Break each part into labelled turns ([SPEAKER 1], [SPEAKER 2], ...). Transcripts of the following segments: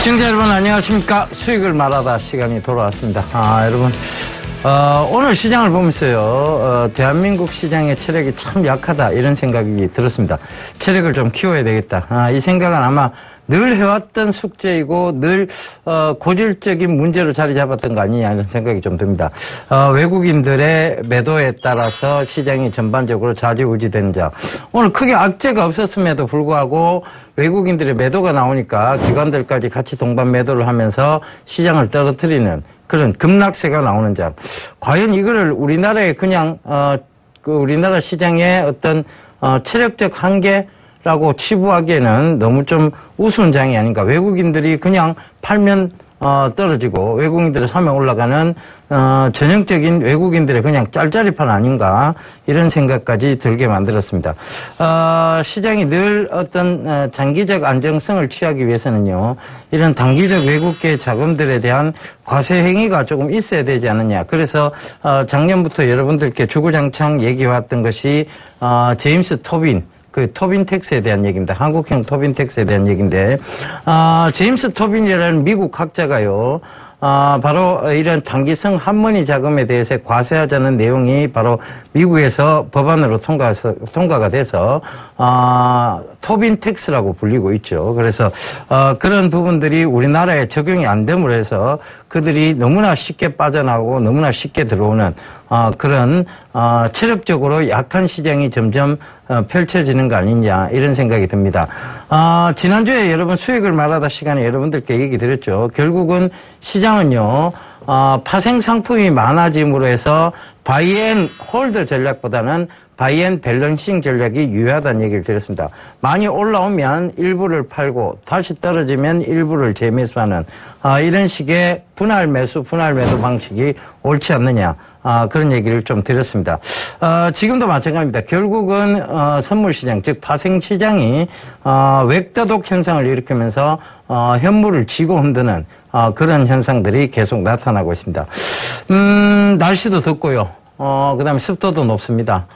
[SPEAKER 1] 시청자 여러분 안녕하십니까. 수익을 말하다 시간이 돌아왔습니다. 여러분 오늘 시장을 보면서요 대한민국 시장의 체력이 참 약하다 이런 생각이 들었습니다. 체력을 좀 키워야 되겠다. 이 생각은 아마 늘 해왔던 숙제이고 늘 고질적인 문제로 자리 잡았던 거 아니냐 이런 생각이 좀 듭니다. 외국인들의 매도에 따라서 시장이 전반적으로 좌지우지되는 자. 오늘 크게 악재가 없었음에도 불구하고 외국인들의 매도가 나오니까 기관들까지 같이 동반 매도를 하면서 시장을 떨어뜨리는 그런 급락세가 나오는 자. 과연 이거를 우리나라에 그냥 우리나라 시장의 어떤 체력적 한계라고 치부하기에는 너무 좀 우스운 장이 아닌가. 외국인들이 그냥 팔면 떨어지고 외국인들이 사면 올라가는 전형적인 외국인들의 그냥 짤짤이판 아닌가 이런 생각까지 들게 만들었습니다. 시장이 늘 어떤 장기적 안정성을 취하기 위해서는요 이런 단기적 외국계 자금들에 대한 과세 행위가 조금 있어야 되지 않느냐. 그래서 작년부터 여러분들께 주구장창 얘기해왔던 것이 제임스 토빈 그 토빈 텍스에 대한 얘기입니다. 한국형 토빈 텍스에 대한 얘기인데, 제임스 토빈이라는 미국 학자가요, 바로 이런 단기성 한머니 자금에 대해서 과세하자는 내용이 바로 미국에서 법안으로 통과가 돼서, 토빈 텍스라고 불리고 있죠. 그래서, 그런 부분들이 우리나라에 적용이 안 됨으로 해서 그들이 너무나 쉽게 빠져나오고 너무나 쉽게 들어오는, 그런, 체력적으로 약한 시장이 점점 펼쳐지는 거 아니냐 이런 생각이 듭니다. 지난주에 여러분 수익을 말하다 시간에 여러분들께 얘기 드렸죠. 결국은 시장은요 파생 상품이 많아짐으로 해서 바이 앤 홀드 전략보다는 바이 앤 밸런싱 전략이 유효하다는 얘기를 드렸습니다. 많이 올라오면 일부를 팔고 다시 떨어지면 일부를 재매수하는 이런 식의 분할 매수, 분할 매도 방식이 옳지 않느냐 그런 얘기를 좀 드렸습니다. 지금도 마찬가지입니다. 결국은 선물시장, 즉 파생시장이 웹도독 현상을 일으키면서 현물을 쥐고 흔드는 그런 현상들이 계속 나타나고 있습니다. 날씨도 덥고요. 그 다음에 습도도 높습니다.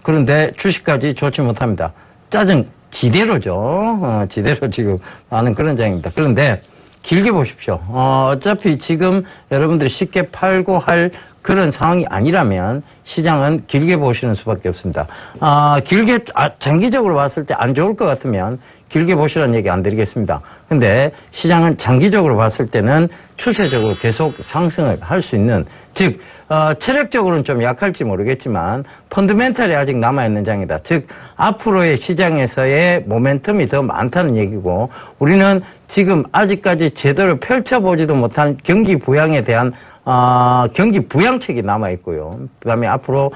[SPEAKER 1] 그런데 주식까지 좋지 못합니다. 짜증 지대로죠. 지대로 지금 많은 그런 장입니다. 그런데 길게 보십시오. 어차피 지금 여러분들이 쉽게 팔고 할 그런 상황이 아니라면 시장은 길게 보시는 수밖에 없습니다. 길게, 장기적으로 봤을 때 안 좋을 것 같으면 길게 보시라는 얘기 안 드리겠습니다. 근데 시장은 장기적으로 봤을 때는 추세적으로 계속 상승을 할 수 있는, 즉, 체력적으로는 좀 약할지 모르겠지만 펀더멘탈이 아직 남아있는 장이다. 즉, 앞으로의 시장에서의 모멘텀이 더 많다는 얘기고 우리는 지금 아직까지 제대로 펼쳐보지도 못한 경기 부양에 대한 경기 부양책이 남아있고요. 그 다음에 앞으로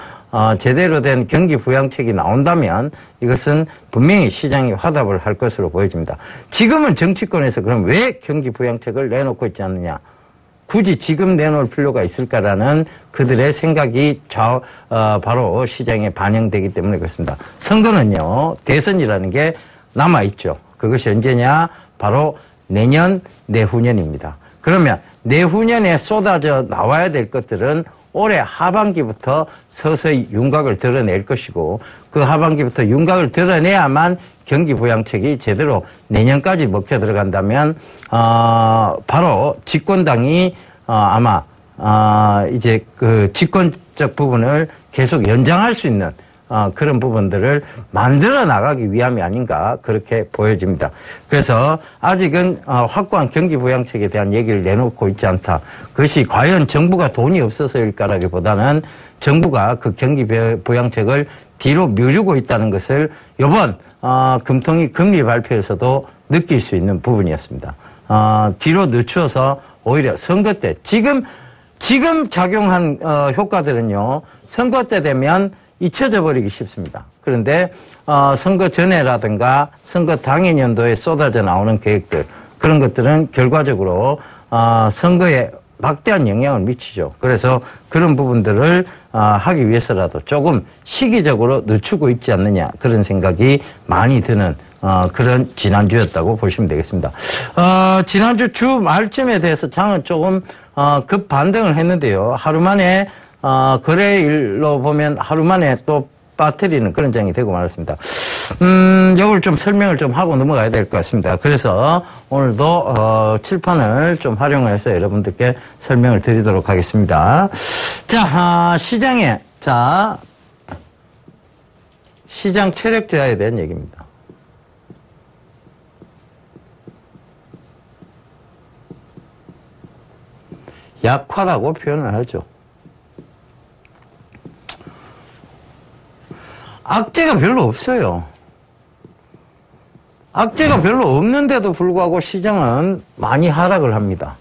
[SPEAKER 1] 제대로 된 경기 부양책이 나온다면 이것은 분명히 시장이 화답을 할 것으로 보여집니다. 지금은 정치권에서 그럼 왜 경기 부양책을 내놓고 있지 않느냐. 굳이 지금 내놓을 필요가 있을까라는 그들의 생각이 바로 시장에 반영되기 때문에 그렇습니다. 선거는요, 대선이라는 게 남아있죠. 그것이 언제냐? 바로 내년, 내후년입니다. 그러면 내후년에 쏟아져 나와야 될 것들은 올해 하반기부터 서서히 윤곽을 드러낼 것이고 그 하반기부터 윤곽을 드러내야만 경기 부양책이 제대로 내년까지 먹혀 들어간다면 바로 집권당이 아마 이제 그 집권적 부분을 계속 연장할 수 있는 그런 부분들을 만들어 나가기 위함이 아닌가 그렇게 보여집니다. 그래서 아직은 확고한 경기 부양책에 대한 얘기를 내놓고 있지 않다. 그것이 과연 정부가 돈이 없어서일까라기보다는 정부가 그 경기 부양책을 뒤로 미루고 있다는 것을 이번 금통위 금리 발표에서도 느낄 수 있는 부분이었습니다. 뒤로 늦추어서 오히려 선거 때 지금 작용한 효과들은요. 선거 때 되면 잊혀져 버리기 쉽습니다. 그런데 선거 전에라든가 선거 당일 연도에 쏟아져 나오는 계획들 그런 것들은 결과적으로 선거에 막대한 영향을 미치죠. 그래서 그런 부분들을 하기 위해서라도 조금 시기적으로 늦추고 있지 않느냐 그런 생각이 많이 드는 그런 지난주였다고 보시면 되겠습니다. 지난주 주 말쯤에 대해서 장은 조금 급 반등을 했는데요. 하루 만에 거래일로 보면 하루 만에 또 빠뜨리는 그런 장이 되고 말았습니다. 이걸 좀 설명을 좀 하고 넘어가야 될 것 같습니다. 그래서 오늘도 칠판을 좀 활용해서 여러분들께 설명을 드리도록 하겠습니다. 자, 시장 체력 저하에 대한 얘기입니다. 약화라고 표현을 하죠. 악재가 별로 없어요. 악재가 별로 없는데도 불구하고 시장은 많이 하락을 합니다.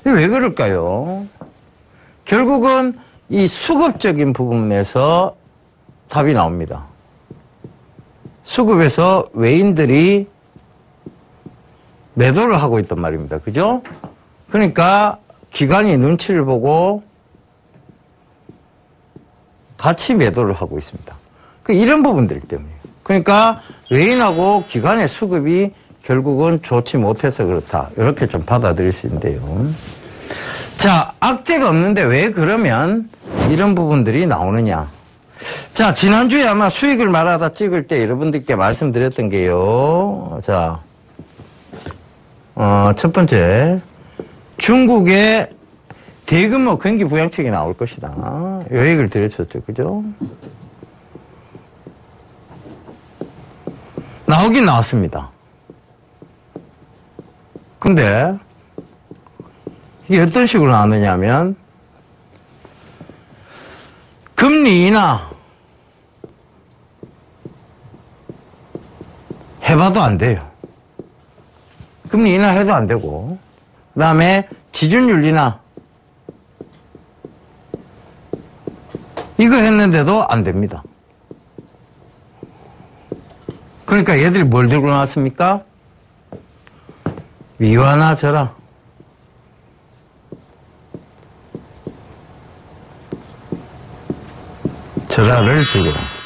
[SPEAKER 1] 왜 그럴까요? 결국은 이 수급적인 부분에서 답이 나옵니다. 수급에서 외인들이 매도를 하고 있단 말입니다. 그죠? 그러니까 기관이 눈치를 보고 같이 매도를 하고 있습니다. 이런 부분들 때문이에요. 그러니까 외인하고 기관의 수급이 결국은 좋지 못해서 그렇다. 이렇게 좀 받아들일 수 있는데요. 자, 악재가 없는데 왜 그러면 이런 부분들이 나오느냐. 자, 지난주에 아마 수익을 말하다 찍을 때 여러분들께 말씀드렸던 게요. 자, 첫 번째. 중국의 대규모 경기 부양책이 나올 것이다. 요 얘기를 드렸었죠. 그죠? 나오긴 나왔습니다. 근데 이게 어떤 식으로 나왔느냐 하면 금리 인하 해봐도 안 돼요. 금리 인하 해도 안 되고 그 다음에 지준율 인하 이거 했는데도 안 됩니다. 그러니까 얘들이 뭘 들고 나왔습니까? 위완화 절하. 절하를 들고 나왔습니다.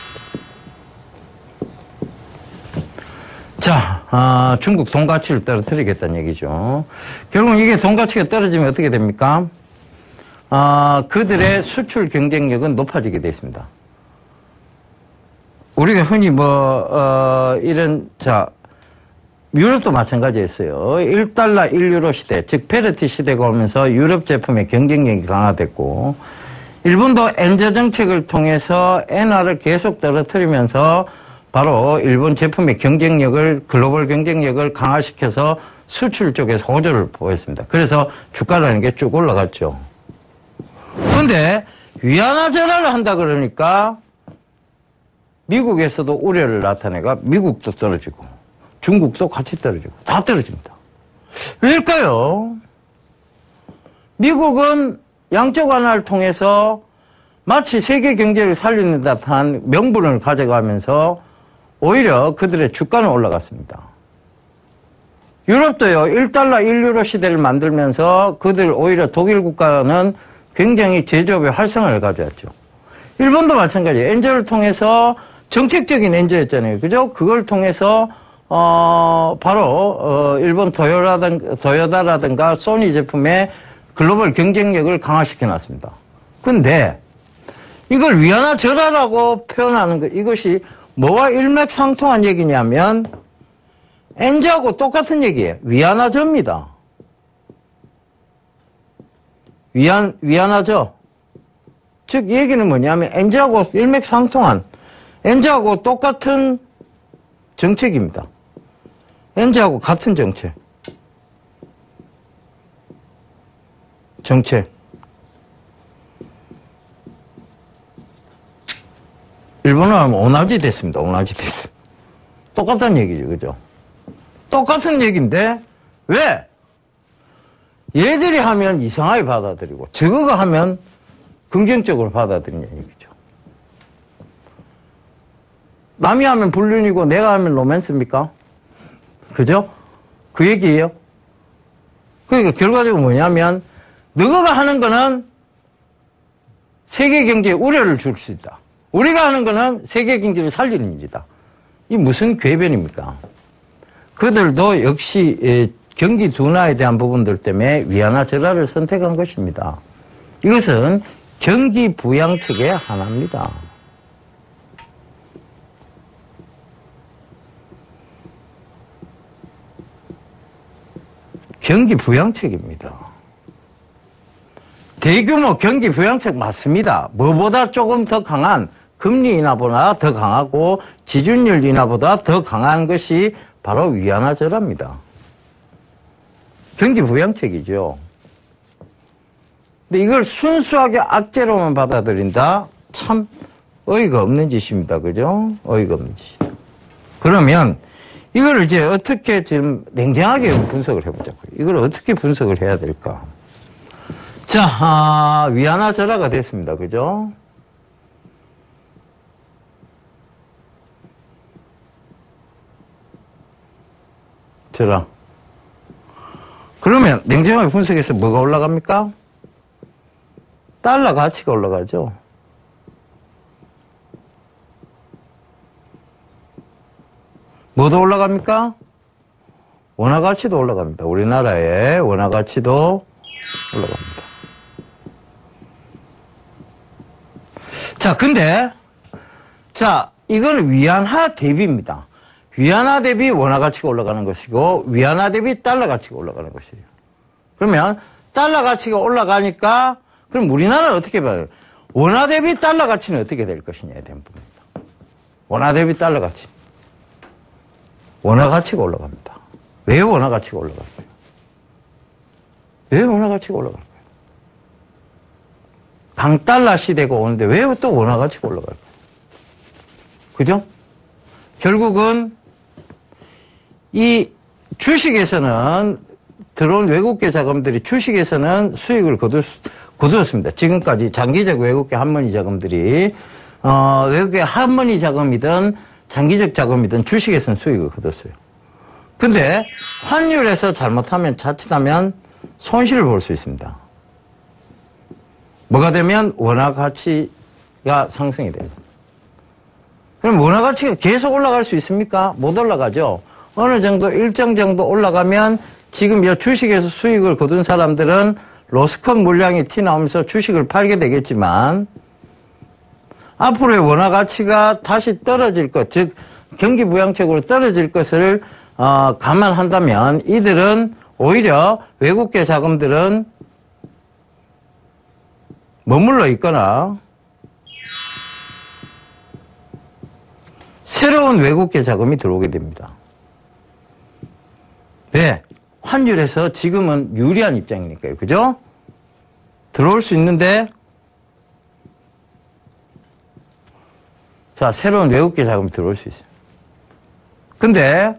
[SPEAKER 1] 자, 중국 돈 가치를 떨어뜨리겠다는 얘기죠. 결국 이게 돈 가치가 떨어지면 어떻게 됩니까? 그들의 수출 경쟁력은 높아지게 되어 있습니다. 우리가 흔히 유럽도 마찬가지였어요. 1달러 1유로 시대, 즉 페르티 시대가 오면서 유럽 제품의 경쟁력이 강화됐고, 일본도 엔저 정책을 통해서 엔화를 계속 떨어뜨리면서 바로 일본 제품의 경쟁력을, 글로벌 경쟁력을 강화시켜서 수출 쪽에서 호조를 보였습니다. 그래서 주가라는 게 쭉 올라갔죠. 그런데 위안화 절하를 한다 그러니까 미국에서도 우려를 나타내가 미국도 떨어지고 중국도 같이 떨어지고 다 떨어집니다. 왜일까요? 미국은 양적 완화를 통해서 마치 세계 경제를 살리는 듯한 명분을 가져가면서 오히려 그들의 주가는 올라갔습니다. 유럽도요, 1달러 1유로 시대를 만들면서 그들 오히려 독일 국가는 굉장히 제조업의 활성화를 가져왔죠. 일본도 마찬가지예요. 엔저를 통해서 정책적인 엔저였잖아요. 그죠? 그걸 통해서 바로 일본 도요타라든가 소니 제품의 글로벌 경쟁력을 강화시켜 놨습니다. 근데 이걸 위안화 절하라고 표현하는 것, 이것이 뭐와 일맥상통한 얘기냐면 엔저하고 똑같은 얘기예요. 위안화저입니다. 위안화저. 즉 얘기는 뭐냐면 엔저하고 일맥상통한, 엔저하고 똑같은 정책입니다. 엔저하고 같은 정책. 일본어로 하면 오나지 됐습니다. 오나지 됐어. 똑같은 얘기죠. 그죠? 똑같은 얘기인데 왜? 얘들이 하면 이상하게 받아들이고 저거가 하면 긍정적으로 받아들이는 얘기죠. 남이 하면 불륜이고 내가 하면 로맨스입니까? 그죠? 그 얘기예요. 그러니까 결과적으로 뭐냐면 너가 하는 거는 세계 경제에 우려를 줄 수 있다. 우리가 하는 거는 세계 경제를 살리는 일이다. 이 무슨 궤변입니까? 그들도 역시 경기 둔화에 대한 부분들 때문에 위안화 절하를 선택한 것입니다. 이것은 경기 부양책의 하나입니다. 경기 부양책입니다. 대규모 경기 부양책 맞습니다. 뭐보다 조금 더 강한 금리 인하보다 더 강하고 지준율 인하보다 더 강한 것이 바로 위안화절하입니다. 경기 부양책이죠. 근데 이걸 순수하게 악재로만 받아들인다? 참 어이가 없는 짓입니다. 그죠? 어이가 없는 짓이다. 그러면 이걸 이제 어떻게 지금 냉정하게 분석을 해보자고요. 이걸 어떻게 분석을 해야 될까? 자, 위안화 절하가 됐습니다. 그죠? 절하. 그러면 냉정하게 분석해서 뭐가 올라갑니까? 달러 가치가 올라가죠. 뭐도 올라갑니까? 원화 가치도 올라갑니다. 우리나라의 원화 가치도 올라갑니다. 자, 근데, 자, 이거는 위안화 대비입니다. 위안화 대비 원화 가치가 올라가는 것이고, 위안화 대비 달러 가치가 올라가는 것이에요. 그러면, 달러 가치가 올라가니까, 그럼 우리나라는 어떻게 봐요? 원화 대비 달러 가치는 어떻게 될 것이냐에 대한 부분입니다. 원화 대비 달러 가치. 원화 가치가 올라갑니다. 왜 원화 가치가 올라갈까요? 왜 원화 가치가 올라갈까요? 강달러 시대가 오는데 왜 또 원화 가치가 올라갈까요? 그죠? 결국은 이 주식에서는 들어온 외국계 자금들이 주식에서는 수익을 거두었습니다. 지금까지 장기적 외국계 한머니 자금들이 외국계 한머니 자금이든 장기적 자금이든 주식에서는 수익을 거뒀어요. 근데 환율에서 잘못하면 자칫하면 손실을 볼 수 있습니다. 뭐가 되면 원화 가치가 상승이 됩니다. 그럼 원화 가치가 계속 올라갈 수 있습니까? 못 올라가죠. 어느 정도 일정 정도 올라가면 지금 이 주식에서 수익을 거둔 사람들은 로스컷 물량이 튀나오면서 주식을 팔게 되겠지만 앞으로의 원화 가치가 다시 떨어질 것, 즉 경기 부양책으로 떨어질 것을 감안한다면 이들은 오히려 외국계 자금들은 머물러 있거나 새로운 외국계 자금이 들어오게 됩니다. 왜? 환율에서 지금은 유리한 입장이니까요. 그죠? 들어올 수 있는데 자, 새로운 외국계 자금이 들어올 수 있어요. 근데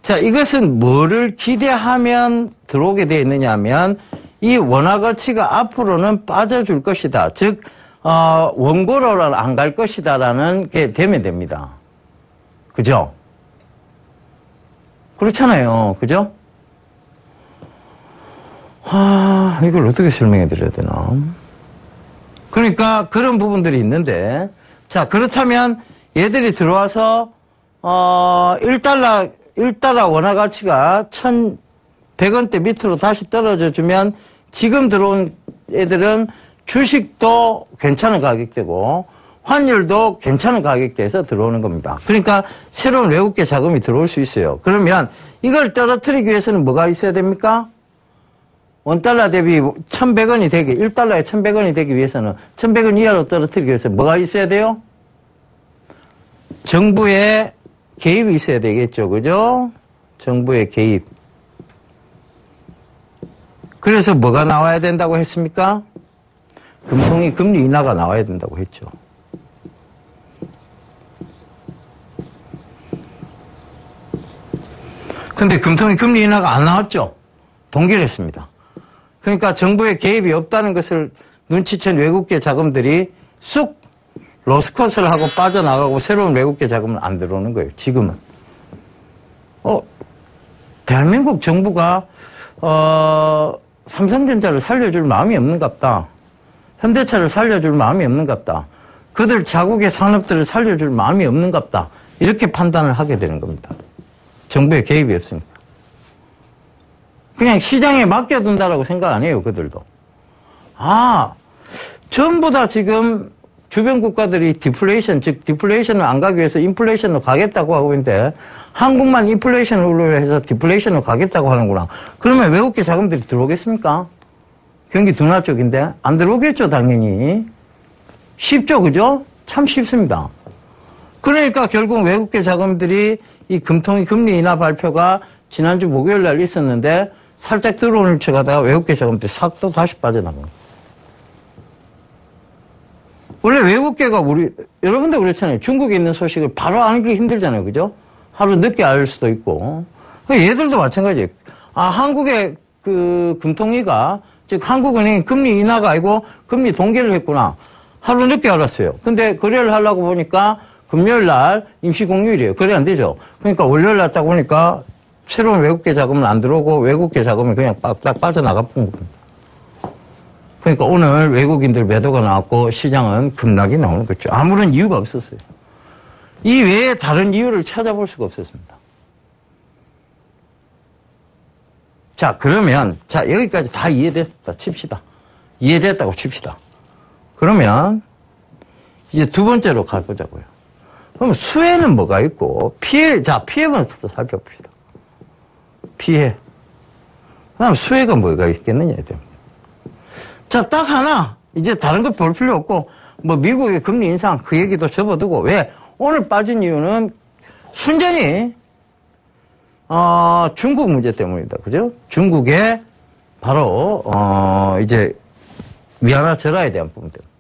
[SPEAKER 1] 자, 이것은 뭐를 기대하면 들어오게 되어 있느냐 하면 이 원화 가치가 앞으로는 빠져줄 것이다. 즉 원고로는 안 갈 것이다라는 게 되면 됩니다. 그죠? 그렇잖아요. 그죠? 이걸 어떻게 설명해 드려야 되나? 그러니까 그런 부분들이 있는데 자, 그렇다면 얘들이 들어와서 1달러 원화 가치가 1,100원대 밑으로 다시 떨어져 주면 지금 들어온 애들은 주식도 괜찮은 가격대고 환율도 괜찮은 가격대에서 들어오는 겁니다. 그러니까 새로운 외국계 자금이 들어올 수 있어요. 그러면 이걸 떨어뜨리기 위해서는 뭐가 있어야 됩니까? 원달러 대비 1,100원이 되게 1달러에 1,100원이 되기 위해서는 1,100원 이하로 떨어뜨리기 위해서 뭐가 있어야 돼요? 정부의 개입이 있어야 되겠죠. 그죠? 정부의 개입. 그래서 뭐가 나와야 된다고 했습니까? 금통위 금리 인하가 나와야 된다고 했죠. 근데 금통위 금리 인하가 안 나왔죠. 동결했습니다. 그러니까 정부의 개입이 없다는 것을 눈치챈 외국계 자금들이 쑥 로스컷을 하고 빠져나가고 새로운 외국계 자금은 안 들어오는 거예요. 지금은. 대한민국 정부가 삼성전자를 살려줄 마음이 없는갑다. 현대차를 살려줄 마음이 없는갑다. 그들 자국의 산업들을 살려줄 마음이 없는갑다. 이렇게 판단을 하게 되는 겁니다. 정부의 개입이 없으니까. 그냥 시장에 맡겨둔다라고 생각 안 해요. 그들도. 전부 다 지금 주변 국가들이 디플레이션, 즉 디플레이션을 안 가기 위해서 인플레이션으로 가겠다고 하고 있는데 한국만 인플레이션으로 해서 디플레이션으로 가겠다고 하는구나. 그러면 외국계 자금들이 들어오겠습니까? 경기 둔화 쪽인데 안 들어오겠죠, 당연히. 쉽죠, 그죠? 참 쉽습니다. 그러니까 결국 외국계 자금들이 이 금통위 금리 인하 발표가 지난주 목요일 날 있었는데 살짝 들어오는 척 하다가 외국계 자금들이 싹 또 다시 빠져나가는 거예요. 원래 외국계가 여러분들 그렇잖아요. 중국에 있는 소식을 바로 알기 힘들잖아요. 그죠? 하루 늦게 알 수도 있고. 얘들도 마찬가지예요. 한국의 그 금통위가, 즉 한국은행이 금리 인하가 아니고 금리 동결을 했구나. 하루 늦게 알았어요. 근데 거래를 하려고 보니까 금요일 날 임시 공휴일이에요. 거래 안 되죠. 그러니까 월요일 날 딱 보니까 새로운 외국계 자금은 안 들어오고 외국계 자금이 그냥 딱 빠져나가 본 겁니다. 그러니까 오늘 외국인들 매도가 나왔고 시장은 급락이 나오는 거죠. 아무런 이유가 없었어요. 이 외에 다른 이유를 찾아볼 수가 없었습니다. 자, 그러면, 여기까지 다 이해됐다 칩시다. 이해됐다고 칩시다. 그러면, 이제 두 번째로 가보자고요. 그럼 수혜는 뭐가 있고, 피해부터 살펴봅시다. 피해. 그 다음 수혜가 뭐가 있겠느냐에 됩니다. 자, 딱 하나. 이제 다른 거 볼 필요 없고, 미국의 금리 인상, 그 얘기도 접어두고, 왜? 오늘 빠진 이유는 순전히, 중국 문제 때문이다. 그죠? 중국의 바로, 이제, 위안화 절하에 대한 부분 때문에.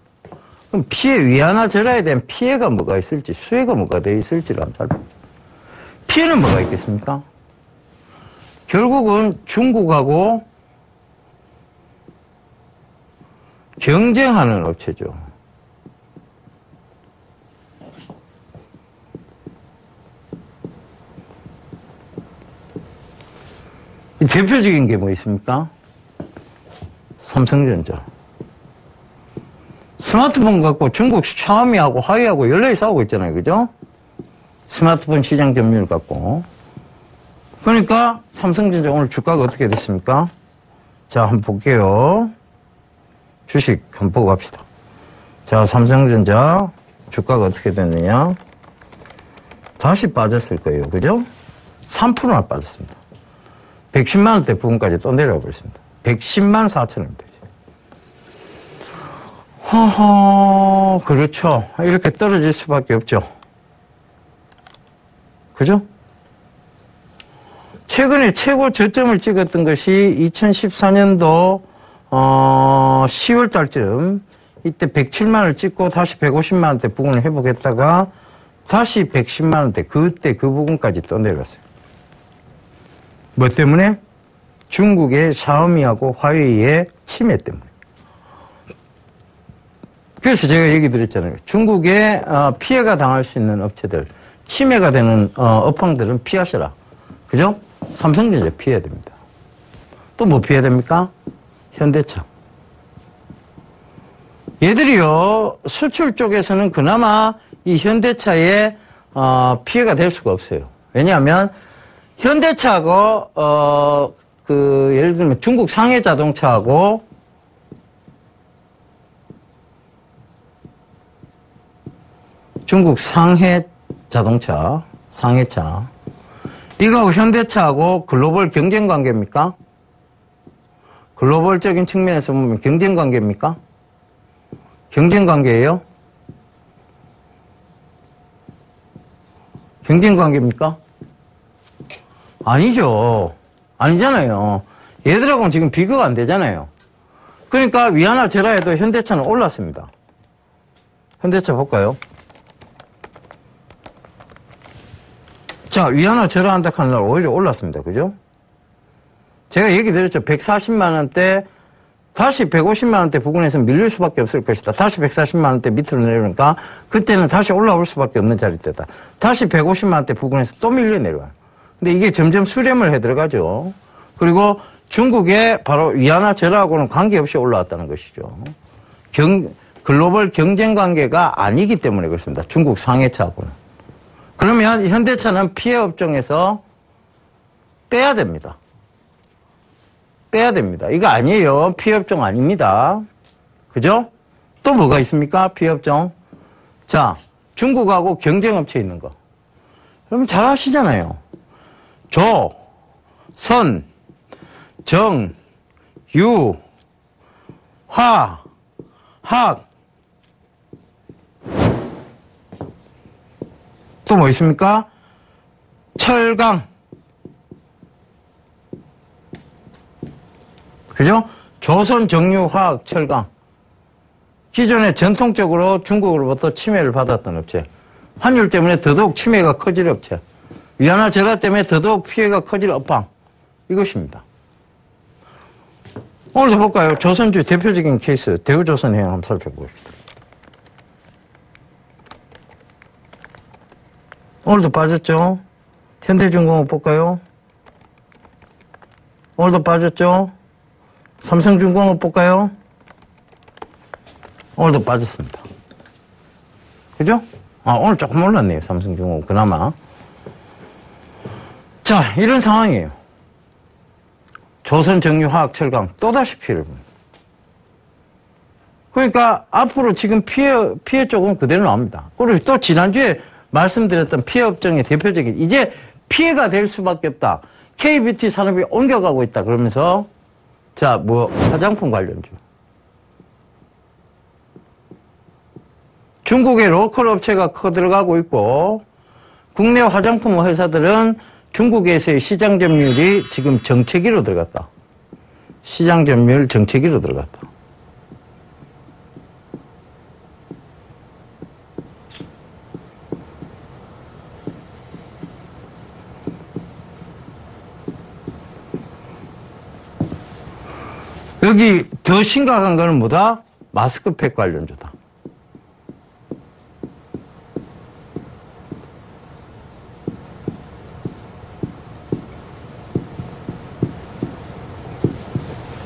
[SPEAKER 1] 그럼 위안화 절하에 대한 피해가 뭐가 있을지, 수혜가 뭐가 되어 있을지를 한번 살펴봅니다. 피해는 뭐가 있겠습니까? 결국은 중국하고 경쟁하는 업체죠. 대표적인 게 뭐 있습니까? 삼성전자. 스마트폰 갖고 중국 샤오미하고 화웨이하고 연락이 싸우고 있잖아요. 그죠? 스마트폰 시장 점유율 갖고. 그러니까 삼성전자 오늘 주가가 어떻게 됐습니까? 자, 한번 볼게요. 주식 한번 보고 갑시다. 자, 삼성전자 주가가 어떻게 됐느냐. 다시 빠졌을 거예요. 그죠? 3%나 빠졌습니다. 110만 원대 부분까지 또 내려가 버렸습니다. 110만 4천 원입니다. 허허, 그렇죠. 이렇게 떨어질 수밖에 없죠. 그죠? 최근에 최고 저점을 찍었던 것이 2014년도 10월 달쯤 이때 107만 원을 찍고 다시 150만 원대 부근을 회복했다가 다시 110만 원대 그때 그 부분까지 또 내려갔어요. 뭐 때문에? 중국의 샤오미하고 화웨이의 침해 때문에. 그래서 제가 얘기 드렸잖아요. 중국에 피해가 당할 수 있는 업체들, 침해가 되는 업황들은 피하셔라. 그죠? 삼성전자 피해야 됩니다. 또 뭐 피해야 됩니까? 현대차. 얘들이요, 수출 쪽에서는 그나마 이 현대차에 피해가 될 수가 없어요. 왜냐하면 현대차하고 예를 들면 중국 상해 자동차하고 중국 상해 자동차, 상해차. 이거하고 현대차하고 글로벌 경쟁 관계입니까? 글로벌적인 측면에서 보면 경쟁 관계입니까? 경쟁 관계예요? 경쟁 관계입니까? 아니죠. 아니잖아요. 얘들하고는 지금 비교가 안 되잖아요. 그러니까 위안화 절하에도 현대차는 올랐습니다. 현대차 볼까요? 자, 위안화 절하한다 하는 날 오히려 올랐습니다. 그죠? 제가 얘기 드렸죠. 140만 원대, 다시 150만 원대 부근에서 밀릴 수밖에 없을 것이다. 다시 140만 원대 밑으로 내려오니까 그때는 다시 올라올 수밖에 없는 자리대다. 다시 150만 원대 부근에서 또 밀려 내려와요. 근데 이게 점점 수렴을 해 들어가죠. 그리고 중국의 바로 위안화 절하하고는 관계없이 올라왔다는 것이죠. 글로벌 경쟁 관계가 아니기 때문에 그렇습니다. 중국 상해차하고는. 그러면 현대차는 피해 업종에서 빼야 됩니다. 빼야 됩니다. 이거 아니에요. 피해 업종 아닙니다. 그죠? 또 뭐가 있습니까? 피해 업종. 자, 중국하고 경쟁업체 있는 거. 그러면 잘 아시잖아요. 조, 선, 정, 유, 화, 학. 또 뭐 있습니까? 철강. 그죠? 조선, 정유, 화학, 철강. 기존에 전통적으로 중국으로부터 침해를 받았던 업체. 환율 때문에 더더욱 침해가 커질 업체. 위안화 절하 때문에 더더욱 피해가 커질 업황. 이것입니다. 오늘도 볼까요? 조선주 대표적인 케이스, 대우조선해양 한번 살펴봅시다. 오늘도 빠졌죠? 현대중공업 볼까요? 오늘도 빠졌죠? 삼성중공업 볼까요? 오늘도 빠졌습니다. 그죠? 오늘 조금 올랐네요. 삼성중공업 그나마. 자, 이런 상황이에요. 조선, 정유, 화학, 철강 또다시 피해를 봅니다. 그러니까 앞으로 지금 피해 쪽은 그대로 나옵니다. 그리고 또 지난주에 말씀드렸던 피해 업종의 대표적인 이제 피해가 될 수밖에 없다. KBT 산업이 옮겨가고 있다. 그러면서 자, 화장품 관련주. 중국의 로컬 업체가 커들어가고 있고 국내 화장품 회사들은 중국에서의 시장 점유율이 지금 정체기로 들어갔다. 시장 점유율 정체기로 들어갔다. 여기 더 심각한 거는 뭐다? 마스크팩 관련주다.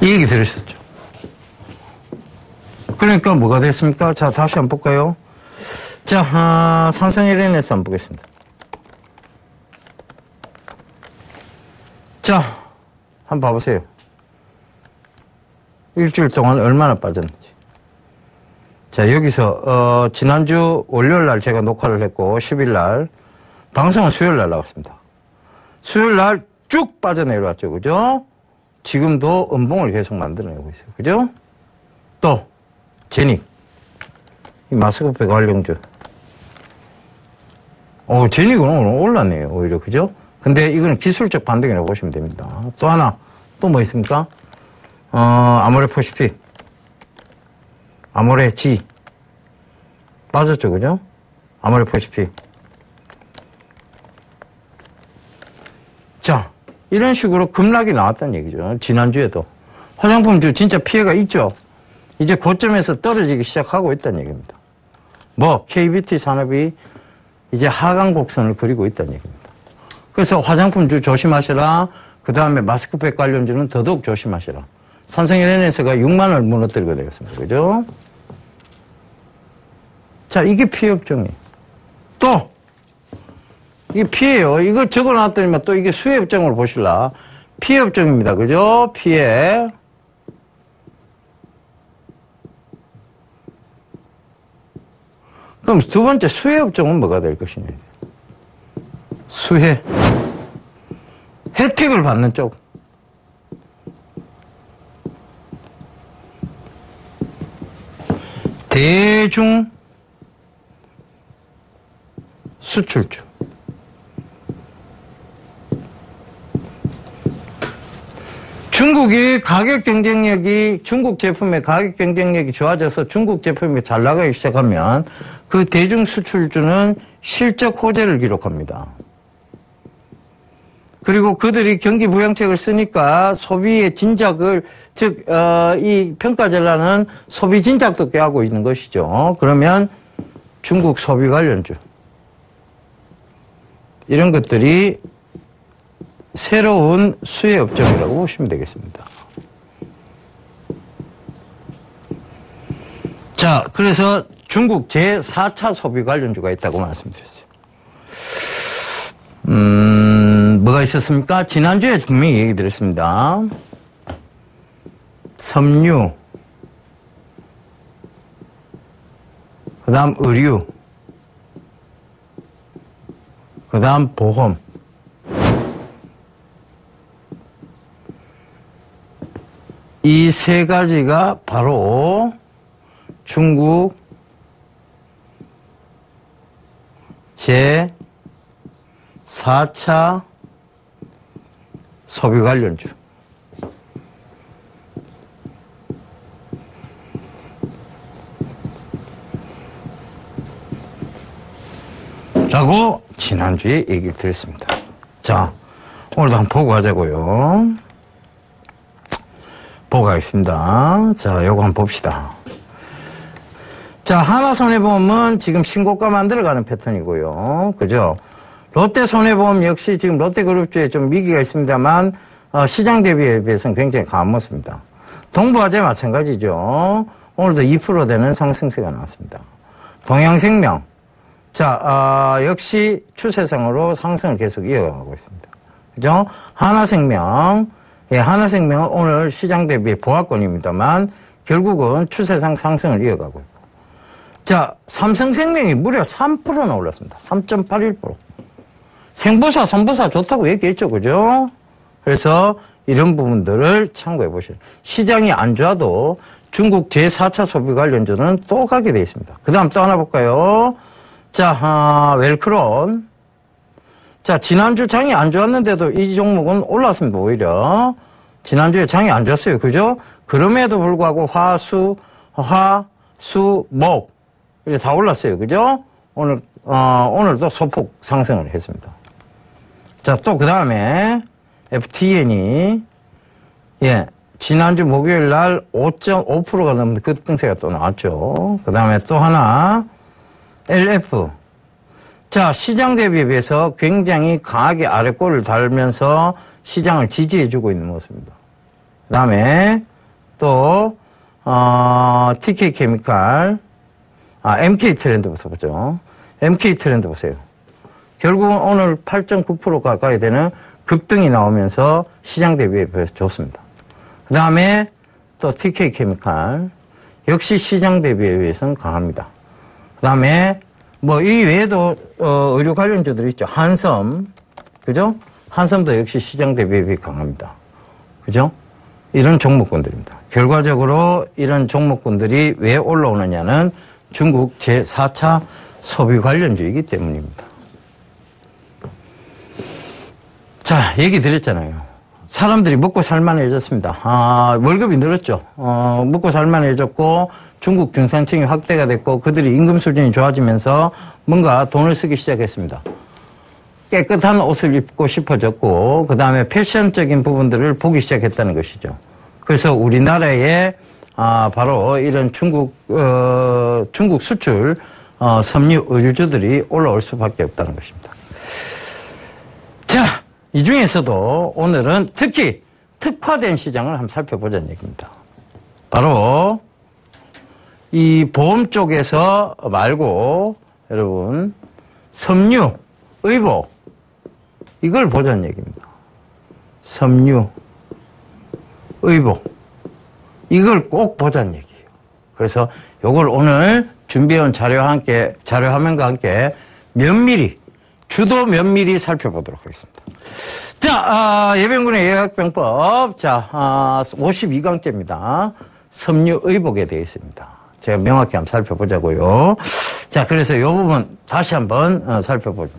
[SPEAKER 1] 이 얘기 들으셨죠? 그러니까 뭐가 됐습니까? 자, 다시 한번 볼까요? 자, 삼성 LNS 한번 보겠습니다. 자, 한번 봐보세요. 일주일 동안 얼마나 빠졌는지. 자, 여기서, 지난주 월요일 날 제가 녹화를 했고, 10일 날, 방송은 수요일 날 나갔습니다. 수요일 날 쭉 빠져내려왔죠. 그죠? 지금도 음봉을 계속 만들어내고 있어요. 그죠? 또, 제닉. 이 마스크팩 관련주. 제닉은 오늘 올랐네요. 오히려. 그죠? 근데 이거는 기술적 반등이라고 보시면 됩니다. 또 하나, 또 뭐 있습니까? 아모레퍼시픽. 아모레지. 빠졌죠. 그죠? 아모레퍼시픽. 자, 이런 식으로 급락이 나왔다는 얘기죠. 지난주에도. 화장품주 진짜 피해가 있죠. 이제 고점에서 떨어지기 시작하고 있다는 얘기입니다. KBT 산업이 이제 하강 곡선을 그리고 있다는 얘기입니다. 그래서 화장품주 조심하시라. 그 다음에 마스크팩 관련주는 더더욱 조심하시라. 삼성 LNS가 6만 원을 무너뜨리게 되겠습니다. 그죠? 자, 이게 피해 업종이에요. 또! 이게 피해요. 이거 적어 놨더니만 또 이게 수혜 업종으로 보실라. 피해 업종입니다. 그죠? 피해. 그럼 두 번째 수혜 업종은 뭐가 될 것이냐. 수혜. 혜택을 받는 쪽. 대중 수출주. 중국이 가격 경쟁력이, 중국 제품의 가격 경쟁력이 좋아져서 중국 제품이 잘 나가기 시작하면 그 대중 수출주는 실적 호재를 기록합니다. 그리고 그들이 경기 부양책을 쓰니까 소비의 진작을, 즉, 이 평가절하는 소비 진작도 꾀하고 있는 것이죠. 그러면 중국 소비 관련주. 이런 것들이 새로운 수혜 업종이라고 보시면 되겠습니다. 자, 그래서 중국 제4차 소비 관련주가 있다고 말씀드렸어요. 뭐가 있었습니까? 지난주에 분명히 얘기 드렸습니다. 섬유, 그 다음 의류, 그 다음 보험. 이 세 가지가 바로 중국 제4차 소비 관련주. 라고 지난주에 얘기를 드렸습니다. 자, 오늘도 한번 보고 가자고요. 보고 가겠습니다. 자, 요거 한번 봅시다. 자, 하나손해보험은 지금 신고가 만들어가는 패턴이고요. 그죠? 롯데손해보험 역시 지금 롯데그룹주에 좀 위기가 있습니다만, 시장 대비에 비해서는 굉장히 강한 모습입니다. 동부화재 마찬가지죠. 오늘도 2% 되는 상승세가 나왔습니다. 동양생명. 자, 역시 추세상으로 상승을 계속 이어가고 있습니다. 그죠? 하나생명. 예, 하나생명은 오늘 시장 대비 보합권입니다만, 결국은 추세상 상승을 이어가고 있고. 자, 삼성생명이 무려 3%나 올랐습니다. 3.81%. 생보사, 선보사 좋다고 얘기했죠. 그죠? 그래서 이런 부분들을 참고해 보시죠. 시장이 안 좋아도 중국 제4차 소비 관련주는 또 가게 되어 있습니다. 그 다음 또 하나 볼까요? 자, 웰크론. 자, 지난주 장이 안 좋았는데도 이 종목은 올랐습니다. 오히려. 지난주에 장이 안 좋았어요. 그죠? 그럼에도 불구하고 목. 이제 다 올랐어요. 그죠? 오늘도 소폭 상승을 했습니다. 자, 또 그 다음에 FTN이, 예, 지난주 목요일 날 5.5%가 넘는 급등세가 또 나왔죠. 그 다음에 또 하나, LF. 자, 시장 대비에 비해서 굉장히 강하게 아래골을 달면서 시장을 지지해주고 있는 모습입니다. 그 다음에 또, TK 케미칼, MK 트렌드부터 보죠. MK 트렌드 보세요. 결국은 오늘 8.9% 가까이 되는 급등이 나오면서 시장 대비에 비해서 좋습니다. 그 다음에 또 TK 케미칼. 역시 시장 대비에 비해서는 강합니다. 그 다음에 뭐 이 외에도 의료 관련주들이 있죠. 한섬. 그죠? 한섬도 역시 시장 대비에 비해 강합니다. 그죠? 이런 종목군들입니다. 결과적으로 이런 종목군들이 왜 올라오느냐는 중국 제4차 소비 관련주이기 때문입니다. 자, 얘기 드렸잖아요. 사람들이 먹고 살만해졌습니다. 월급이 늘었죠. 먹고 살만해졌고 중국 중산층이 확대가 됐고 그들이 임금 수준이 좋아지면서 뭔가 돈을 쓰기 시작했습니다. 깨끗한 옷을 입고 싶어졌고 그 다음에 패션적인 부분들을 보기 시작했다는 것이죠. 그래서 우리나라에 바로 이런 중국 수출 섬유 의류주들이 올라올 수밖에 없다는 것입니다. 자, 이 중에서도 오늘은 특히 특화된 시장을 한번 살펴보자는 얘기입니다. 바로 이 보험 쪽에서 말고 여러분 섬유, 의복 이걸 보자는 얘기입니다. 섬유, 의복 이걸 꼭 보자는 얘기예요. 그래서 이걸 오늘 준비해온 자료화면과 함께 면밀히 주도 면밀히 살펴보도록 하겠습니다. 자, 예병군의 예약병법. 자, 52강째입니다. 섬유 의복에 대해 있습니다. 제가 명확히 한번 살펴보자고요. 자, 그래서 이 부분 다시 한번 살펴보죠.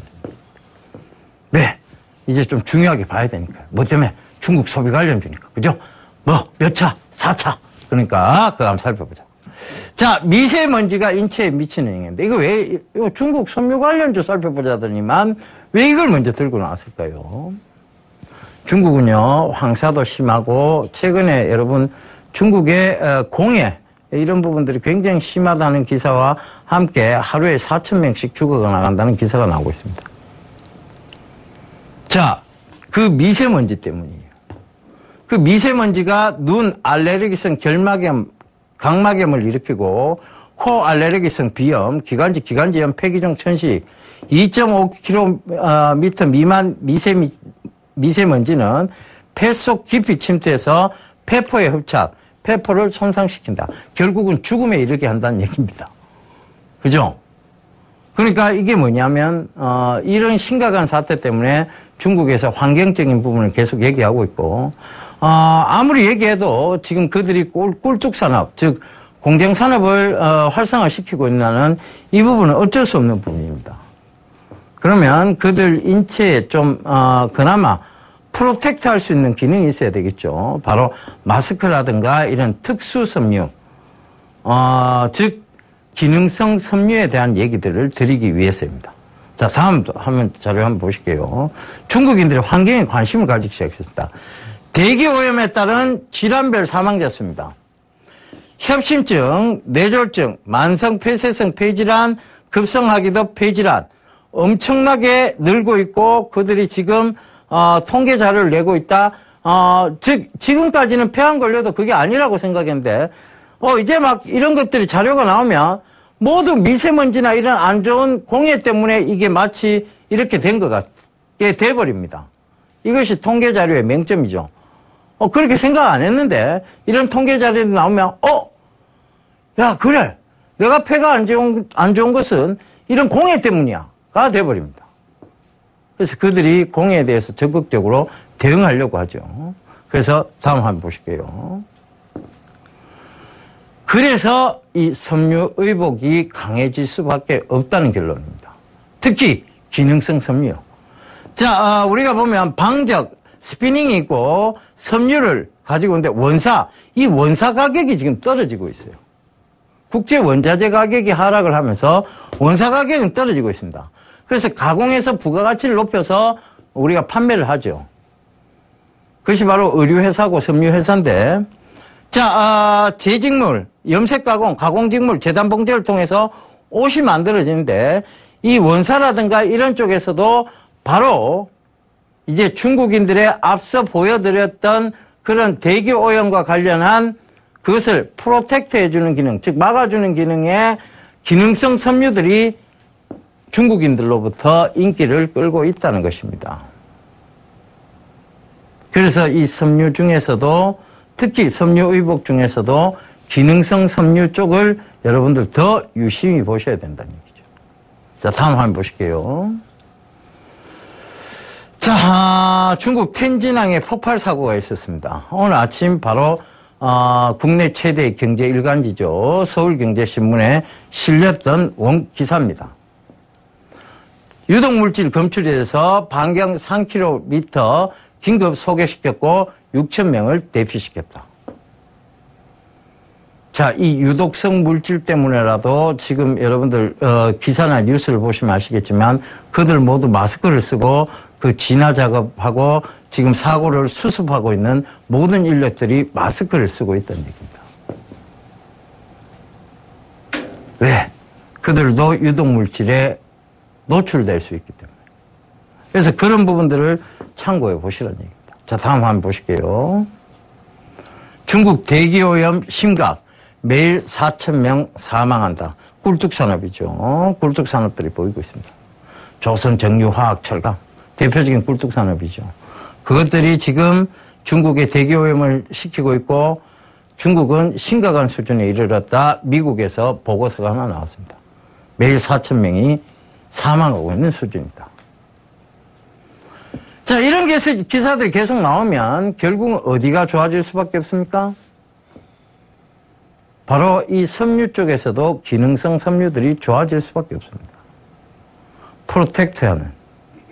[SPEAKER 1] 네. 이제 좀 중요하게 봐야 되니까요. 뭐 때문에? 중국 소비 관련주니까. 그죠? 몇 차? 4차. 그러니까, 그거 한번 살펴보자. 자, 미세먼지가 인체에 미치는 영향인데, 이거 중국 섬유 관련주 살펴보자더니만, 왜 이걸 먼저 들고 나왔을까요? 중국은요, 황사도 심하고, 최근에 여러분, 중국의 공해, 이런 부분들이 굉장히 심하다는 기사와 함께 하루에 4,000명씩 죽어가 나간다는 기사가 나오고 있습니다. 자, 그 미세먼지 때문이에요. 그 미세먼지가 눈 알레르기성 결막염, 각막염을 일으키고 코 알레르기성 비염, 기관지염, 폐기종 천식, 2.5km 미만 미세먼지는 폐 속 깊이 침투해서 폐포에 흡착, 폐포를 손상시킨다. 결국은 죽음에 이르게 한다는 얘기입니다. 그죠? 그러니까 이게 뭐냐면 이런 심각한 사태 때문에 중국에서 환경적인 부분을 계속 얘기하고 있고 아무리 얘기해도 지금 그들이 꿀뚝산업, 즉 공정산업을 활성화시키고 있는 이 부분은 어쩔 수 없는 부분입니다. 그러면 그들 인체에 좀 그나마 프로텍트 할 수 있는 기능이 있어야 되겠죠. 바로 마스크라든가 이런 특수 섬유, 즉 기능성 섬유에 대한 얘기들을 드리기 위해서입니다. 자, 다음 자료 한번 보실게요. 중국인들이 환경에 관심을 가지기 시작했습니다. 대기오염에 따른 질환별 사망자 수입니다. 협심증, 뇌졸중, 만성폐쇄성 폐질환, 급성하기도 폐질환 엄청나게 늘고 있고 그들이 지금 통계 자료를 내고 있다. 즉 지금까지는 폐암 걸려도 그게 아니라고 생각했는데 이제 막 이런 것들이 자료가 나오면 모두 미세먼지나 이런 안 좋은 공해 때문에 이게 마치 이렇게 된 것 같게 돼버립니다. 이것이 통계 자료의 맹점이죠. 그렇게 생각 안 했는데 이런 통계 자료가 나오면 야 그래 내가 폐가 안 좋은 것은 이런 공해 때문이야가 돼버립니다. 그래서 그들이 공해에 대해서 적극적으로 대응하려고 하죠. 그래서 다음 한번 보실게요. 그래서 이 섬유 의복이 강해질 수밖에 없다는 결론입니다. 특히 기능성 섬유. 자, 우리가 보면 방적, 스피닝이 있고 섬유를 가지고 있는데 이 원사 가격이 지금 떨어지고 있어요. 국제 원자재 가격이 하락을 하면서 원사 가격은 떨어지고 있습니다. 그래서 가공해서 부가가치를 높여서 우리가 판매를 하죠. 그것이 바로 의류회사고 섬유회사인데 자, 제직물, 염색 가공직물, 제단봉제를 통해서 옷이 만들어지는데 이 원사라든가 이런 쪽에서도 바로 이제 중국인들의 앞서 보여드렸던 그런 대기오염과 관련한 그것을 프로텍트 해주는 기능, 즉 막아주는 기능의 기능성 섬유들이 중국인들로부터 인기를 끌고 있다는 것입니다. 그래서 이 섬유 중에서도 특히 섬유 의복 중에서도 기능성 섬유 쪽을 여러분들 더 유심히 보셔야 된다는 얘기죠. 자, 다음 화면 보실게요. 자, 중국 텐진항에 폭발 사고가 있었습니다. 오늘 아침 바로 국내 최대의 경제 일간지죠. 서울경제신문에 실렸던 기사입니다. 유독물질 검출이 돼서 반경 3km 긴급 소개시켰고 6,000명을 대피시켰다. 자, 이 유독성 물질 때문에라도 지금 여러분들 기사나 뉴스를 보시면 아시겠지만 그들 모두 마스크를 쓰고 그 진화 작업하고 지금 사고를 수습하고 있는 모든 인력들이 마스크를 쓰고 있다는 얘기입니다. 왜? 그들도 유독물질에 노출될 수 있기 때문에. 그래서 그런 부분들을 참고해 보시라는 얘기입니다. 자, 다음 한번 보실게요. 중국 대기오염 심각. 매일 4,000명 사망한다. 꿀뚝산업이죠. 꿀뚝산업들이 보이고 있습니다. 조선, 정유, 화학, 철강. 대표적인 꿀뚝산업이죠. 그것들이 지금 중국의 대기오염을 시키고 있고 중국은 심각한 수준에 이르렀다. 미국에서 보고서가 하나 나왔습니다. 매일 4,000명이 사망하고 있는 수준이다. 자, 이런 기사들이 계속 나오면 결국은 어디가 좋아질 수밖에 없습니까? 바로 이 섬유 쪽에서도 기능성 섬유들이 좋아질 수밖에 없습니다. 프로텍트하는.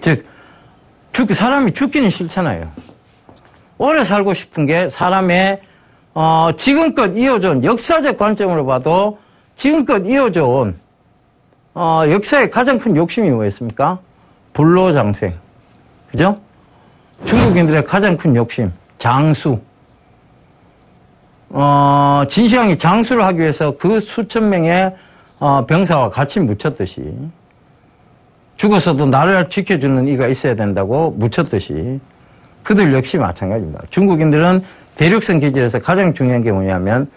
[SPEAKER 1] 즉, 사람이 죽기는 싫잖아요. 오래 살고 싶은 게 사람의 지금껏 이어져온 역사적 관점으로 봐도 지금껏 이어져온 역사의 가장 큰 욕심이 뭐였습니까? 불로장생. 그죠? 중국인들의 가장 큰 욕심. 장수. 진시황이 장수를 하기 위해서 그 수천 명의 병사와 같이 묻혔듯이 죽어서도 나를 지켜주는 이가 있어야 된다고 묻혔듯이 그들 역시 마찬가지입니다. 중국인들은 대륙성 기질에서 가장 중요한 게 뭐냐면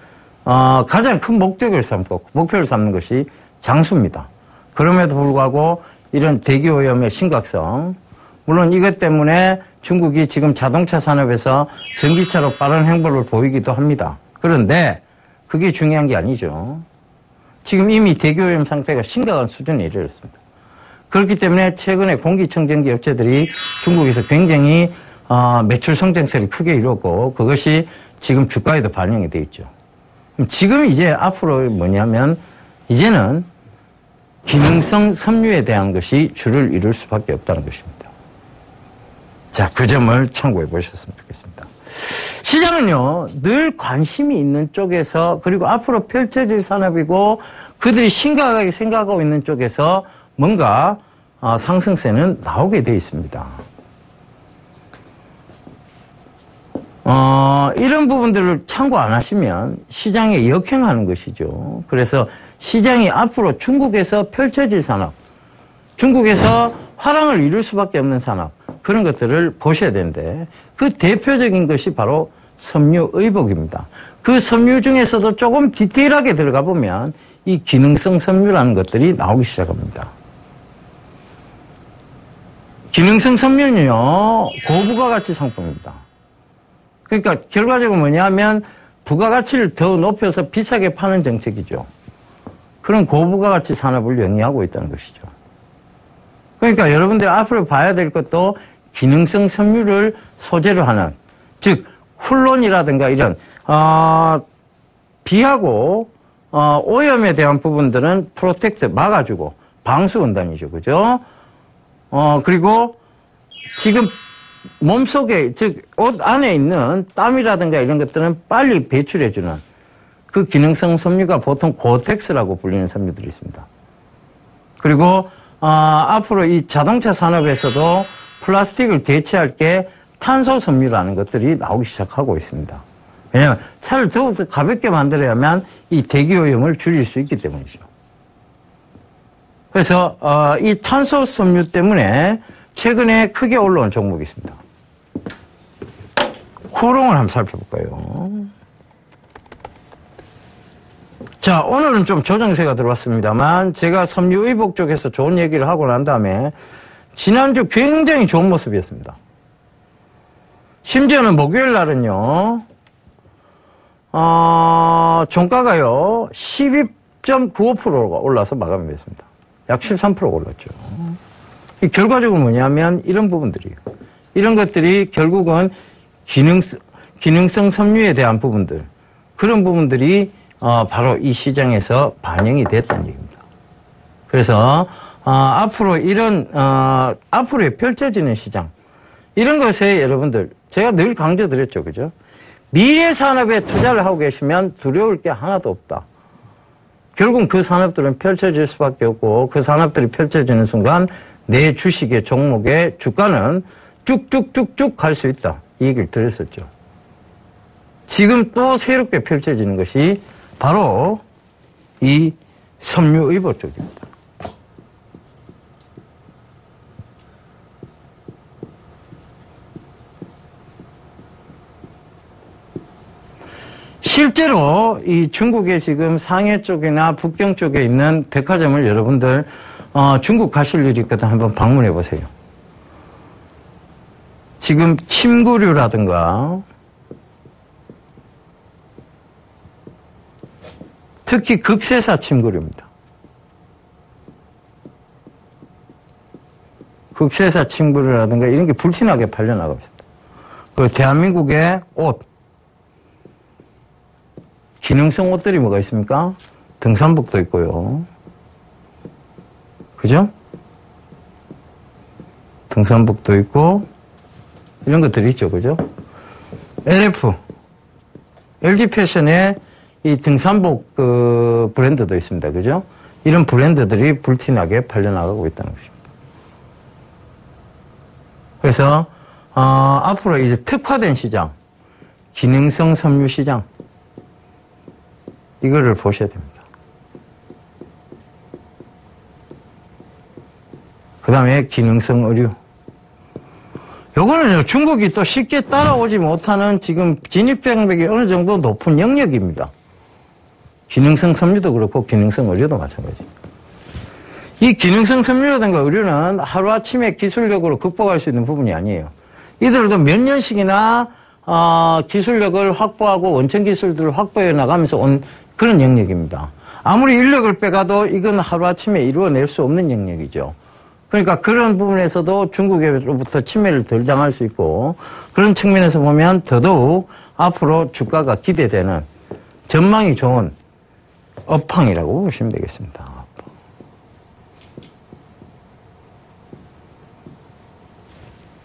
[SPEAKER 1] 가장 큰 목표를 삼는 것이 장수입니다. 그럼에도 불구하고 이런 대기오염의 심각성, 물론 이것 때문에 중국이 지금 자동차 산업에서 전기차로 빠른 행보를 보이기도 합니다. 그런데 그게 중요한 게 아니죠. 지금 이미 대기오염 상태가 심각한 수준에 이르렀습니다. 그렇기 때문에 최근에 공기청정기 업체들이 중국에서 굉장히 매출 성장세를 크게 이뤘고 그것이 지금 주가에도 반영이 되어 있죠. 지금 이제 앞으로 뭐냐면 이제는 기능성 섬유에 대한 것이 주를 이룰 수밖에 없다는 것입니다. 자, 그 점을 참고해 보셨으면 좋겠습니다. 시장은요, 늘 관심이 있는 쪽에서 그리고 앞으로 펼쳐질 산업이고 그들이 심각하게 생각하고 있는 쪽에서 뭔가 상승세는 나오게 되어 있습니다. 이런 부분들을 참고 안 하시면 시장에 역행하는 것이죠. 그래서 시장이 앞으로 중국에서 펼쳐질 산업, 중국에서 화랑을 이룰 수밖에 없는 산업, 그런 것들을 보셔야 되는데 그 대표적인 것이 바로 섬유의복입니다. 그 섬유 중에서도 조금 디테일하게 들어가 보면 이 기능성 섬유라는 것들이 나오기 시작합니다. 기능성 섬유는요, 고부가가치 상품입니다. 그러니까 결과적으로 뭐냐면 부가가치를 더 높여서 비싸게 파는 정책이죠. 그런 고부가가치 산업을 영위하고 있다는 것이죠. 그러니까 여러분들 앞으로 봐야 될 것도 기능성 섬유를 소재로 하는, 즉 쿨론이라든가 이런 비하고 오염에 대한 부분들은 프로텍트 막아주고 방수 원단이죠, 그죠? 그리고 지금 몸속에, 즉 옷 안에 있는 땀이라든가 이런 것들은 빨리 배출해주는 그 기능성 섬유가 보통 고텍스라고 불리는 섬유들이 있습니다. 그리고 앞으로 이 자동차 산업에서도 플라스틱을 대체할 게 탄소 섬유라는 것들이 나오기 시작하고 있습니다. 왜냐하면 차를 더욱더 가볍게 만들어야만 이 대기오염을 줄일 수 있기 때문이죠. 그래서 이 탄소 섬유 때문에 최근에 크게 올라온 종목이 있습니다. 코롱을 한번 살펴볼까요? 자, 오늘은 좀 조정세가 들어왔습니다만 제가 섬유의복 쪽에서 좋은 얘기를 하고 난 다음에 지난주 굉장히 좋은 모습이었습니다. 심지어는 목요일 날은요, 종가가요, 12.95%가 올라서 마감이 됐습니다. 약 13%가 올랐죠. 결과적으로 뭐냐면 이런 부분들이에요. 이런 것들이 결국은 기능성 섬유에 대한 부분들, 그런 부분들이 바로 이 시장에서 반영이 됐다는 얘기입니다. 그래서 앞으로 이런 앞으로 펼쳐지는 시장, 이런 것에 여러분들 제가 늘 강조드렸죠, 그죠? 미래 산업에 투자를 하고 계시면 두려울 게 하나도 없다. 결국 그 산업들은 펼쳐질 수밖에 없고 그 산업들이 펼쳐지는 순간 내 주식의 종목의 주가는 쭉쭉쭉쭉 갈 수 있다. 이 얘기를 드렸었죠. 지금 또 새롭게 펼쳐지는 것이 바로 이 섬유의복 쪽입니다. 실제로 이 중국의 지금 상해 쪽이나 북경 쪽에 있는 백화점을 여러분들 중국 가실 일이 있거든 한번 방문해 보세요. 지금 침구류라든가 특히 극세사 침구류입니다. 극세사 침구류라든가 이런 게 불티나게 팔려나가고 있습니다. 그리고 대한민국의 옷, 기능성 옷들이 뭐가 있습니까? 등산복도 있고요. 그죠? 등산복도 있고 이런 것들이 있죠. 그죠? LF, LG 패션의 이 등산복 그 브랜드도 있습니다. 그죠? 이런 브랜드들이 불티나게 팔려나가고 있다는 것입니다. 그래서 앞으로 이제 특화된 시장, 기능성 섬유 시장, 이거를 보셔야 됩니다. 그 다음에 기능성 의류. 요거는요, 중국이 또 쉽게 따라오지 못하는 지금 진입장벽이 어느 정도 높은 영역입니다. 기능성 섬유도 그렇고 기능성 의류도 마찬가지입니다. 이 기능성 섬유라든가 의류는 하루아침에 기술력으로 극복할 수 있는 부분이 아니에요. 이들도 몇 년씩이나 기술력을 확보하고 원천 기술들을 확보해 나가면서 온 그런 영역입니다. 아무리 인력을 빼가도 이건 하루아침에 이루어낼 수 없는 영역이죠. 그러니까 그런 부분에서도 중국으로부터 침해를 덜 당할 수 있고 그런 측면에서 보면 더더욱 앞으로 주가가 기대되는 전망이 좋은 업황이라고 보시면 되겠습니다.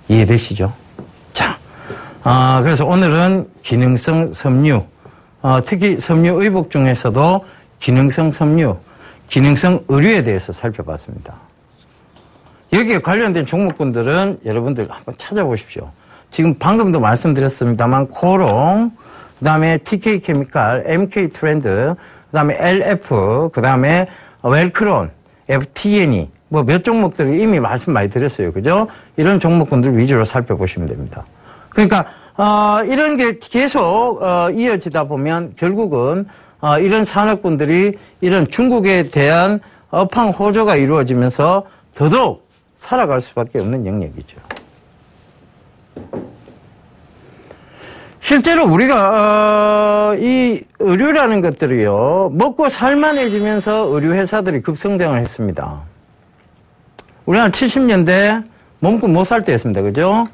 [SPEAKER 1] 이해되시죠? 자, 그래서 오늘은 기능성 섬유, 특히 섬유 의복 중에서도 기능성 섬유, 기능성 의류에 대해서 살펴봤습니다. 여기에 관련된 종목군들은 여러분들 한번 찾아보십시오. 지금 방금도 말씀드렸습니다만 코롱, 그 다음에 TK케미칼, MK트렌드, 그 다음에 LF, 그 다음에 웰크론, FTNE 뭐 몇 종목들을 이미 말씀 많이 드렸어요. 그죠? 이런 종목군들 위주로 살펴보시면 됩니다. 그러니까 이런 게 계속 이어지다 보면 결국은 이런 산업군들이 이런 중국에 대한 업황 호조가 이루어지면서 더더욱 살아갈 수밖에 없는 영역이죠. 실제로 우리가 이 의류라는 것들이요, 먹고 살만해지면서 의류 회사들이 급성장을 했습니다. 우리가 70년대 몸고 못 살 때였습니다. 그죠?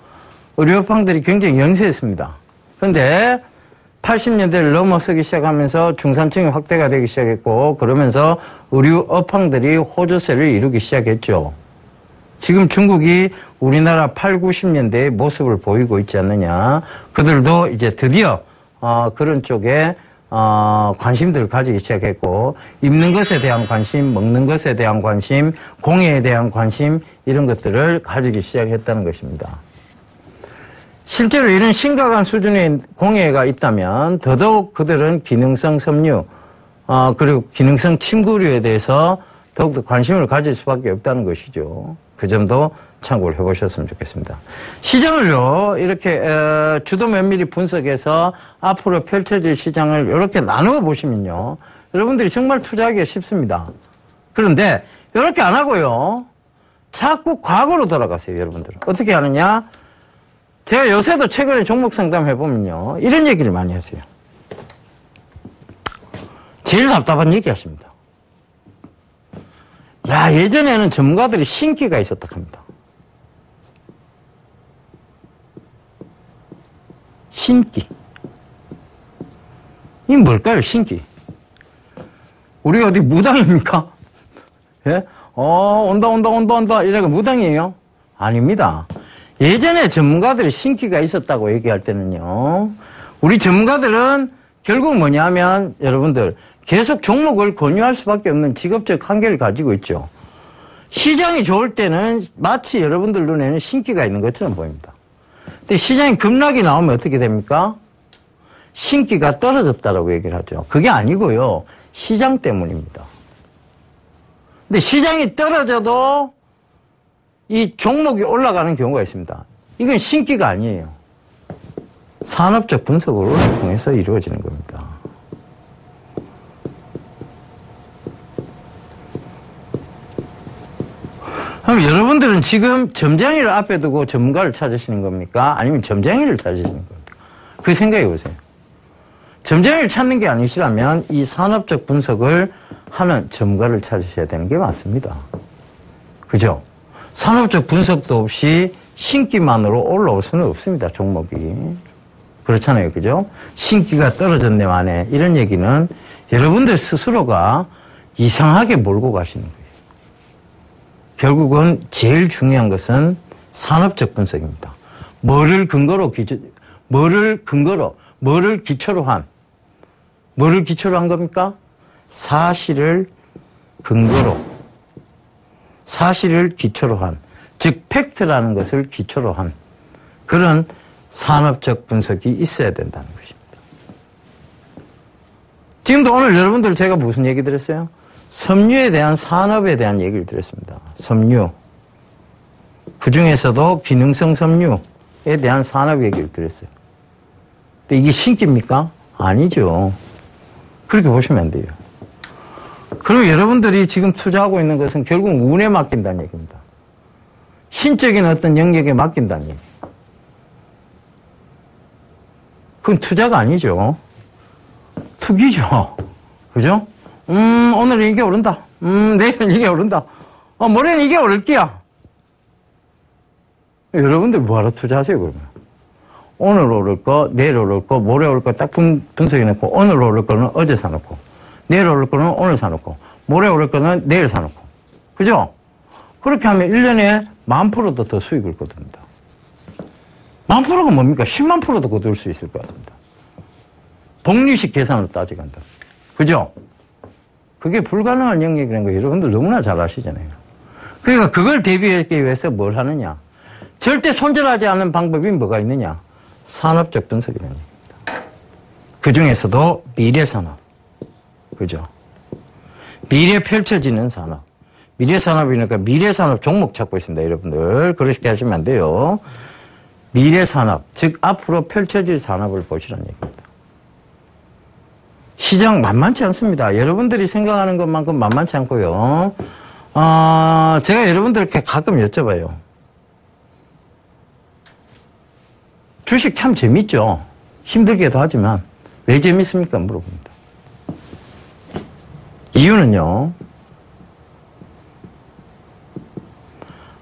[SPEAKER 1] 의류 업황들이 굉장히 연쇄했습니다. 그런데 80년대를 넘어서기 시작하면서 중산층이 확대가 되기 시작했고 그러면서 의류 업황들이 호조세를 이루기 시작했죠. 지금 중국이 우리나라 8, 90년대의 모습을 보이고 있지 않느냐. 그들도 이제 드디어 그런 쪽에 관심들을 가지기 시작했고 입는 것에 대한 관심, 먹는 것에 대한 관심, 공예에 대한 관심 이런 것들을 가지기 시작했다는 것입니다. 실제로 이런 심각한 수준의 공예가 있다면 더더욱 그들은 기능성 섬유 그리고 기능성 침구류에 대해서 더욱더 관심을 가질 수밖에 없다는 것이죠. 그 점도 참고를 해보셨으면 좋겠습니다. 시장을요, 이렇게 주도 면밀히 분석해서 앞으로 펼쳐질 시장을 이렇게 나누어 보시면요, 여러분들이 정말 투자하기가 쉽습니다. 그런데 이렇게 안 하고요, 자꾸 과거로 돌아가세요, 여러분들은. 어떻게 하느냐? 제가 요새도 최근에 종목 상담 해보면요, 이런 얘기를 많이 하세요. 제일 답답한 얘기 하십니다. 야, 예전에는 전문가들이 신기가 있었다 합니다. 신기. 이게 뭘까요, 신기? 우리가 어디 무당입니까? 예? 온다. 이래가 무당이에요? 아닙니다. 예전에 전문가들이 신기가 있었다고 얘기할 때는요, 우리 전문가들은 결국 뭐냐면, 여러분들, 계속 종목을 권유할 수밖에 없는 직업적 한계를 가지고 있죠. 시장이 좋을 때는 마치 여러분들 눈에는 신기가 있는 것처럼 보입니다. 근데 시장이 급락이 나오면 어떻게 됩니까? 신기가 떨어졌다라고 얘기를 하죠. 그게 아니고요. 시장 때문입니다. 근데 시장이 떨어져도 이 종목이 올라가는 경우가 있습니다. 이건 신기가 아니에요. 산업적 분석을 통해서 이루어지는 겁니다. 그럼 여러분들은 지금 점장이를 앞에 두고 전문가를 찾으시는 겁니까? 아니면 점장이를 찾으시는 겁니까? 그 생각해 보세요. 점장이를 찾는 게 아니시라면 이 산업적 분석을 하는 전문가를 찾으셔야 되는 게 맞습니다. 그죠? 산업적 분석도 없이 신기만으로 올라올 수는 없습니다, 종목이. 그렇잖아요, 그죠? 신기가 떨어졌네, 만에. 이런 얘기는 여러분들 스스로가 이상하게 몰고 가시는 거예요. 결국은 제일 중요한 것은 산업적 분석입니다. 뭐를 기초로 한 겁니까? 사실을 기초로 한, 즉 팩트라는 것을 기초로 한 그런 산업적 분석이 있어야 된다는 것입니다. 지금도 오늘 여러분들 제가 무슨 얘기 드렸어요? 섬유에 대한 산업에 대한 얘기를 드렸습니다. 섬유. 그 중에서도 기능성 섬유에 대한 산업 얘기를 드렸어요. 근데 이게 신기입니까? 아니죠. 그렇게 보시면 안 돼요. 그럼 여러분들이 지금 투자하고 있는 것은 결국 운에 맡긴다는 얘기입니다. 신적인 어떤 영역에 맡긴다는 얘기예요. 그건 투자가 아니죠. 투기죠. 그죠? 오늘은 이게 오른다. 내일은 이게 오른다. 모레는 이게 오를 끼야. 여러분들 뭐하러 투자하세요, 그러면? 오늘 오를 거, 내일 오를 거, 모레 오를 거 딱 분석해놓고, 오늘 오를 거는 어제 사놓고, 내일 오를 거는 오늘 사놓고, 모레 오를 거는 내일 사놓고. 그죠? 그렇게 하면 1년에 10,000%도 더 수익을 거둡니다. 10,000%가 뭡니까? 100,000%도 거둘 수 있을 것 같습니다. 복리식 계산으로 따져간다. 그죠? 그게 불가능한 영역이라는 거 여러분들 너무나 잘 아시잖아요. 그러니까 그걸 대비하기 위해서 뭘 하느냐? 절대 손절하지 않는 방법이 뭐가 있느냐? 산업적 분석이라는 얘기입니다. 그 중에서도 미래산업. 그죠? 미래 펼쳐지는 산업. 미래산업이니까 미래산업 종목 찾고 있습니다, 여러분들. 그렇게 하시면 안 돼요. 미래산업, 즉 앞으로 펼쳐질 산업을 보시라는 얘기입니다. 시장 만만치 않습니다. 여러분들이 생각하는 것만큼 만만치 않고요. 제가 여러분들께 가끔 여쭤봐요. 주식 참 재밌죠? 힘들게도 하지만 왜 재밌습니까? 물어봅니다. 이유는요.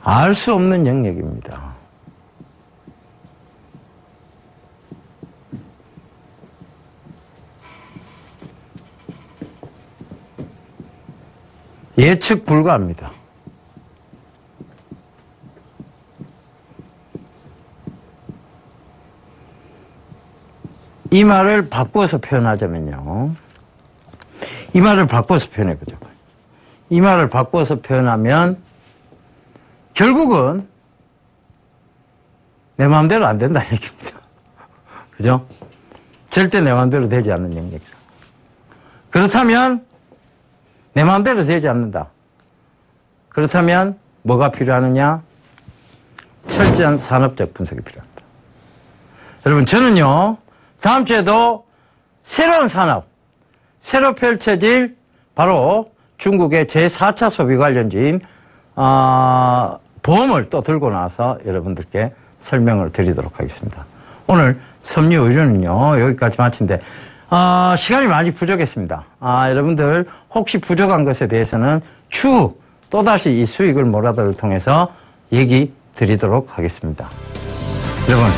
[SPEAKER 1] 알 수 없는 영역입니다. 예측 불가합니다. 이 말을 바꾸어서 표현하자면요. 이 말을 바꾸어서 표현해보죠. 이 말을 바꾸어서 표현하면 결국은 내 마음대로 안 된다는 얘기입니다. 그죠? 절대 내 마음대로 되지 않는 영역이죠. 그렇다면 내 마음대로 되지 않는다. 그렇다면 뭐가 필요하느냐? 철저한 산업적 분석이 필요합니다. 여러분 저는요. 다음 주에도 새로운 산업, 새로 펼쳐질 바로 중국의 제4차 소비 관련주인 보험을 또 들고 나와서 여러분들께 설명을 드리도록 하겠습니다. 오늘 섬유 의료는요. 여기까지 마친데 시간이 많이 부족했습니다. 여러분들 혹시 부족한 것에 대해서는 추후 또다시 이 수익을 몰아들을 통해서 얘기 드리도록 하겠습니다. 여러분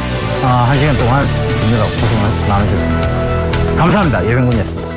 [SPEAKER 1] 1시간 동안 듣느라 고생을 많으셨습니다. 감사합니다. 예병군이었습니다.